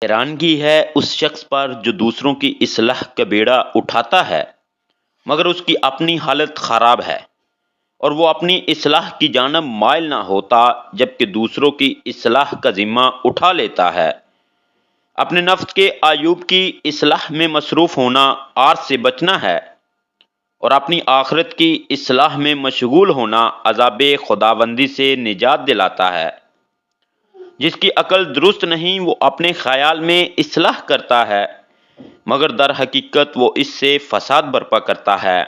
حیرانگی ہے اس شخص پر جو دوسروں کی اصلاح کا بیڑا اٹھاتا ہے مگر اس کی اپنی حالت خراب ہے، اور وہ اپنی اصلاح کی جانب مائل نہ ہوتا جبکہ دوسروں کی اصلاح کا ذمہ اٹھا لیتا ہے۔ اپنے نفس کے عیوب کی اصلاح میں مصروف ہونا آر سے بچنا ہے، اور اپنی آخرت کی اصلاح میں مشغول ہونا عذاب خداوندی سے نجات دلاتا ہے۔ جس کی عقل درست نہیں وہ اپنے خیال میں اصلاح کرتا ہے مگر در حقیقت وہ اس سے فساد برپا کرتا ہے۔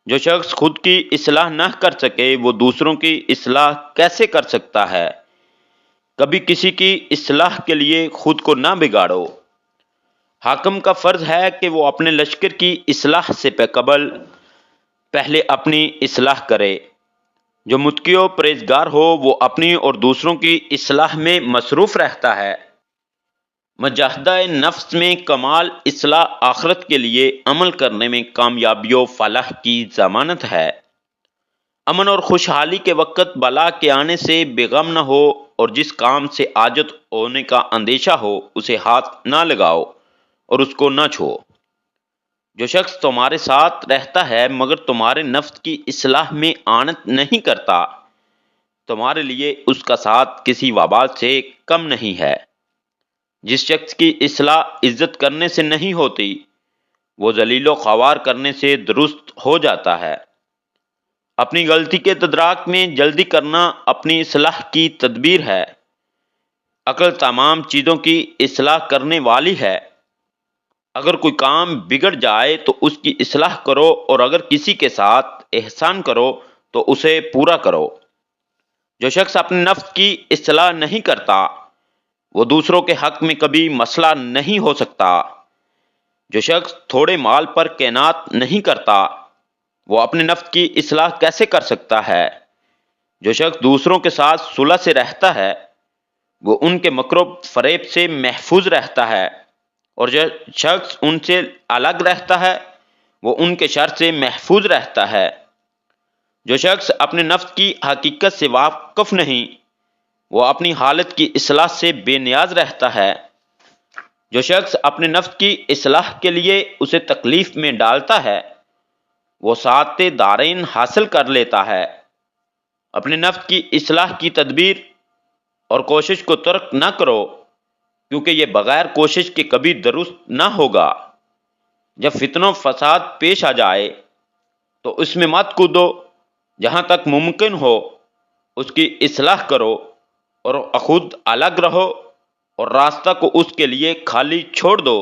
جو شخص خود کی اصلاح نہ کر سکے وہ دوسروں کی اصلاح کیسے کر سکتا ہے؟ کبھی کسی کی اصلاح کے لیے خود کو نہ بگاڑو۔ حاکم کا فرض ہے کہ وہ اپنے لشکر کی اصلاح سے قبل پہلے اپنی اصلاح کرے۔ جو متقی و پرہیزگار ہو وہ اپنی اور دوسروں کی اصلاح میں مصروف رہتا ہے۔ مجاہدہ نفس میں کمال اصلاح آخرت کے لیے عمل کرنے میں کامیابی و فلاح کی ضمانت ہے۔ امن اور خوشحالی کے وقت بلا کے آنے سے بے غم نہ ہو، اور جس کام سے عاجز ہونے کا اندیشہ ہو اسے ہاتھ نہ لگاؤ اور اس کو نہ چھو۔ جو شخص تمہارے ساتھ رہتا ہے مگر تمہارے نفس کی اصلاح میں اعنت نہیں کرتا، تمہارے لیے اس کا ساتھ کسی وبال سے کم نہیں ہے۔ جس شخص کی اصلاح عزت کرنے سے نہیں ہوتی وہ ذلیل و خوار کرنے سے درست ہو جاتا ہے۔ اپنی غلطی کے تدراک میں جلدی کرنا اپنی اصلاح کی تدبیر ہے۔ عقل تمام چیزوں کی اصلاح کرنے والی ہے۔ اگر کوئی کام بگڑ جائے تو اس کی اصلاح کرو، اور اگر کسی کے ساتھ احسان کرو تو اسے پورا کرو۔ جو شخص اپنے نفس کی اصلاح نہیں کرتا وہ دوسروں کے حق میں کبھی مسئلہ نہیں ہو سکتا۔ جو شخص تھوڑے مال پر قناعت نہیں کرتا وہ اپنے نفس کی اصلاح کیسے کر سکتا ہے؟ جو شخص دوسروں کے ساتھ صلح سے رہتا ہے وہ ان کے مکر و فریب سے محفوظ رہتا ہے، اور جو شخص ان سے الگ رہتا ہے وہ ان کے شر سے محفوظ رہتا ہے۔ جو شخص اپنے نفس کی حقیقت سے واقف نہیں وہ اپنی حالت کی اصلاح سے بے نیاز رہتا ہے۔ جو شخص اپنے نفس کی اصلاح کے لیے اسے تکلیف میں ڈالتا ہے وہ سعادت دارین حاصل کر لیتا ہے۔ اپنے نفس کی اصلاح کی تدبیر اور کوشش کو ترک نہ کرو، کیونکہ یہ بغیر کوشش کے کبھی درست نہ ہوگا۔ جب فتنہ و فساد پیش آ جائے تو اس میں مت کودو، جہاں تک ممکن ہو اس کی اصلاح کرو، اور خود الگ رہو اور راستہ کو اس کے لیے خالی چھوڑ دو۔